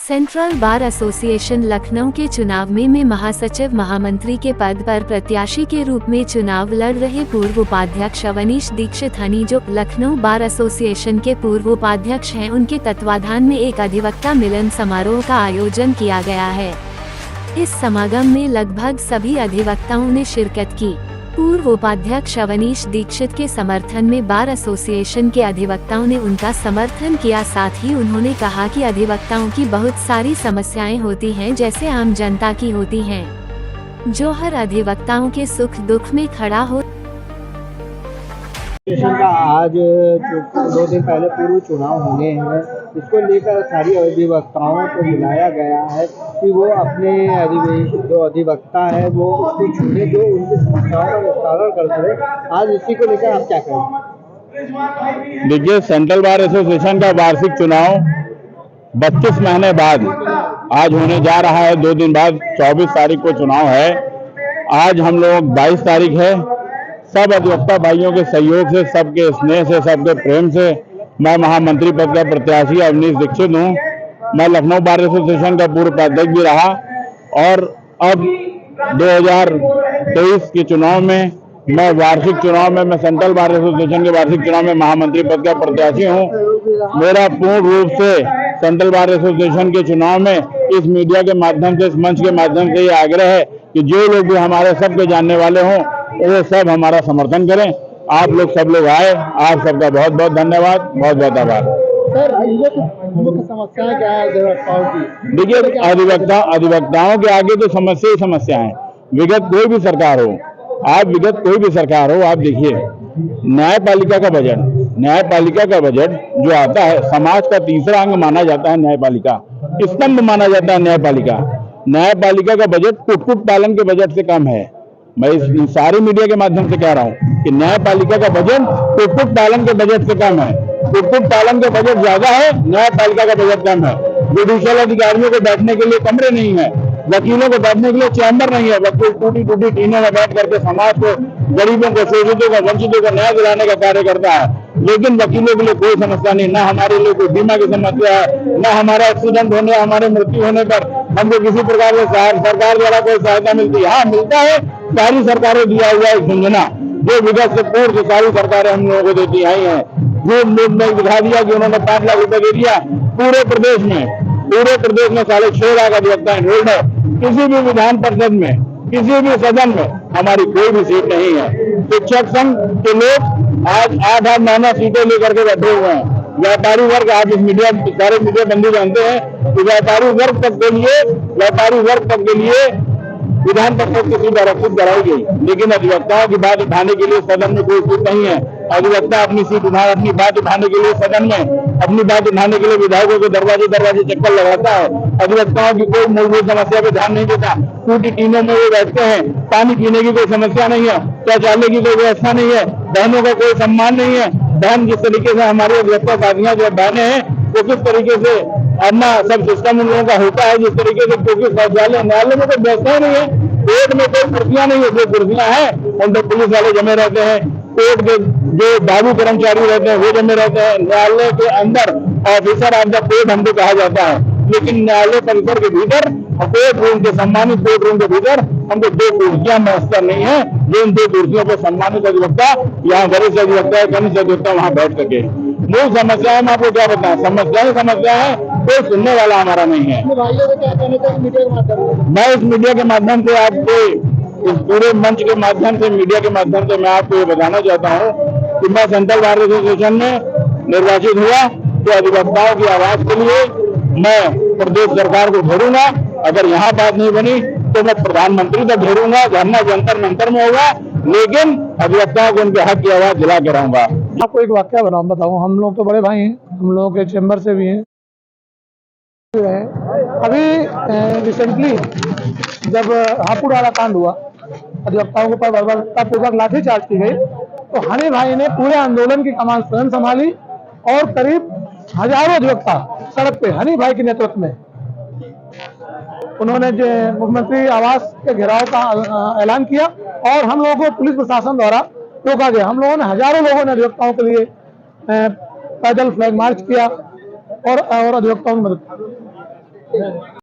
Central bar association Lucknow के चुनाव में महासचिव महामंत्री के पद पर प्रत्याशी के रूप में चुनाव लड़ रहे पूर्व उपाध्यक्ष अवनीश दीक्षित हनी, जो लखनऊ बार एसोसिएशन के पूर्व उपाध्यक्ष हैं, उनके तत्वाधान में एक अधिवक्ता मिलन समारोह का आयोजन किया गया है। इस समागम में लगभग सभी अधिवक्ताओं ने शिरकत की। पूर्व उपाध्यक्ष अवनीश दीक्षित के समर्थन में बार एसोसिएशन के अधिवक्ताओं ने उनका समर्थन किया। साथ ही उन्होंने कहा कि अधिवक्ताओं की बहुत सारी समस्याएं होती हैं, जैसे आम जनता की होती हैं, जो हर अधिवक्ताओं के सुख दुख में खड़ा हो। का आज 2 दिन पहले पूर्व चुनाव होने हैं, इसको लेकर सारी अधिवक्ताओं को बुलाया गया है कि वो अपने जो अधिवक्ता है वो उसको चुने, जो उनकी समस्याओं का निस्तारण कर सके। आज इसी को लेकर आप क्या कहें? देखिए, सेंट्रल बार एसोसिएशन का वार्षिक चुनाव 32 महीने बाद आज होने जा रहा है। 2 दिन बाद 24 तारीख को चुनाव है। आज हम लोग 22 तारीख है। सब अधिवक्ता भाइयों के सहयोग से, सबके स्नेह से, सबके प्रेम से मैं महामंत्री पद का प्रत्याशी अवनीश दीक्षित हूँ। मैं लखनऊ बार एसोसिएशन का पूर्व उपाध्यक्ष भी रहा और अब 2023 के चुनाव में मैं वार्षिक चुनाव में मैं सेंट्रल बार एसोसिएशन के वार्षिक चुनाव में महामंत्री पद का प्रत्याशी हूँ। मेरा पूर्ण रूप से सेंट्रल बार एसोसिएशन के चुनाव में इस मीडिया के माध्यम से, इस मंच के माध्यम से ये आग्रह है कि जो लोग भी हमारे सबके जानने वाले हों वो सब हमारा समर्थन करें। आप लोग सब लोग आए, आप सबका बहुत बहुत धन्यवाद, बहुत बहुत आभार। सर, मुख्य समस्याएं क्या है अधिवक्ताओं की? देखिए, अधिवक्ताओं के आगे तो समस्या ही समस्या है। विगत कोई भी सरकार हो, आप देखिए न्यायपालिका का बजट जो आता है, समाज का तीसरा अंग माना जाता है। न्यायपालिका स्तंभ माना जाता है। न्यायपालिका का बजट कुक्कुट पालन के बजट से कम है। मैं इस सारे मीडिया के माध्यम से कह रहा हूँ कि न्यायपालिका का बजट कुक्कुट पालन के बजट से कम है। कुक्कुट पालन का बजट ज्यादा है, न्यायपालिका का बजट कम है। जुडिशियल अधिकारियों को बैठने के लिए कमरे नहीं है, वकीलों को बैठने के लिए चैम्बर नहीं है। वकील टूटी टीनों में बैठ करके समाज को, गरीबों को, शोषितों को, वंचितों को न्याय दिलाने का कार्य करता है। लेकिन वकीलों के लिए कोई समस्या नहीं, ना हमारे लिए कोई बीमा की समस्या है, ना हमारा एक्सीडेंट होने, हमारे मृत्यु होने पर हमको किसी प्रकार से सरकार द्वारा कोई सहायता मिलती है। हाँ, मिलता है, सारी सरकारें दिया हुआ एक योजना जो विगत से पूर्व से सारी सरकारें हम लोगों को देती आई हैं। जो दिखा दिया कि उन्होंने 5 लाख रुपए दे दिया पूरे प्रदेश में 6.5 लाख अधिवक्ता एनरोल्ड है। किसी भी विधान परिषद में, किसी भी सदन में हमारी कोई भी सीट नहीं है। शिक्षक संघ के लोग आज 8-8, 9 सीटें लेकर के बैठे हुए हैं। व्यापारी वर्ग, आप इस सारे मीडिया बंदी जानते हैं कि व्यापारी वर्ग तक के लिए विधान परिषद की सीट आरक्षित कराई गई, लेकिन अधिवक्ताओं की बात उठाने के लिए सदन में कोई सीट नहीं है। अधिवक्ता अपनी बात उठाने के लिए सदन में अपनी बात उठाने के लिए विधायकों के दरवाजे चक्कर लगाता है। अधिवक्ताओं की कोई मूलभूत समस्या पे ध्यान नहीं देता। टूटी टीनों में वो बैठते हैं। पानी पीने की कोई समस्या नहीं है, शौचालय की कोई व्यवस्था नहीं है, बहनों का कोई सम्मान नहीं है। बहन जिस तरीके से हमारे अधिवक्ता साथियां जो बहनें हैं वो किस तरीके से अन्ना सब सिस्टम उन लोगों का होता है, जिस तरीके से, क्योंकि शौचालय न्यायालय में कोई व्यवस्था नहीं है, कोर्ट में कोई कुर्सियां नहीं है। जो कुर्सियां हैं उन पर पुलिस वाले जमे रहते हैं, कोर्ट के जो बाबू कर्मचारी रहते हैं वो जमे रहते हैं। न्यायालय के अंदर ऑफिसर ऑफ द कोर्ट हमको कहा जाता है, लेकिन न्यायालय परिसर के भीतर, कोर्ट रूम के सम्मानित कोर्ट रूम के भीतर हमको 2 कुर्सियां मैसर नहीं है, जो इन 2 कुर्सियों पर सम्मानित अधिवक्ता, यहाँ वरिष्ठ अधिवक्ता है, कनिष्ठ अधिवक्ता वहाँ बैठ सके। मूल समस्या है, मैं आपको क्या बताएं, समस्या है, कोई सुनने वाला हमारा नहीं है। मैं इस मीडिया के माध्यम से आपको, इस पूरे मंच के माध्यम से, मीडिया के माध्यम से मैं आपको ये बताना चाहता हूँ कि मैं सेंट्रल बार एसोसिएशन में निर्वाचित हुआ तो अधिवक्ताओं की आवाज के लिए मैं प्रदेश सरकार को घेरूंगा। अगर यहाँ बात नहीं बनी तो मैं प्रधानमंत्री तक घेरूंगा। धरना जंतर मंतर में होगा, लेकिन अधिवक्ताओं को उनके हक की आवाज दिला के रहूंगा। आपको एक वाक्य बताऊं, हम लोग तो बड़े भाई हैं, हम लोगों के चैम्बर से भी हैं। अभी रिसेंटली जब हापुड़ कांड हुआ, अधिवक्ताओं के ऊपर बर्बरतापूर्वक लाठीचार्ज की गई, तो हनी भाई ने पूरे आंदोलन की कमान स्वयं संभाली और करीब हजारों अधिवक्ता सड़क पे हनी भाई के नेतृत्व में उन्होंने जो मुख्यमंत्री आवास के घेराव का ऐलान किया और हम लोगों को पुलिस प्रशासन द्वारा रोका गया। हम लोगों ने, हजारों लोगों ने अधिवक्ताओं के लिए पैदल फ्लैग मार्च किया और अधिवक्ताओं की मदद की। ठीक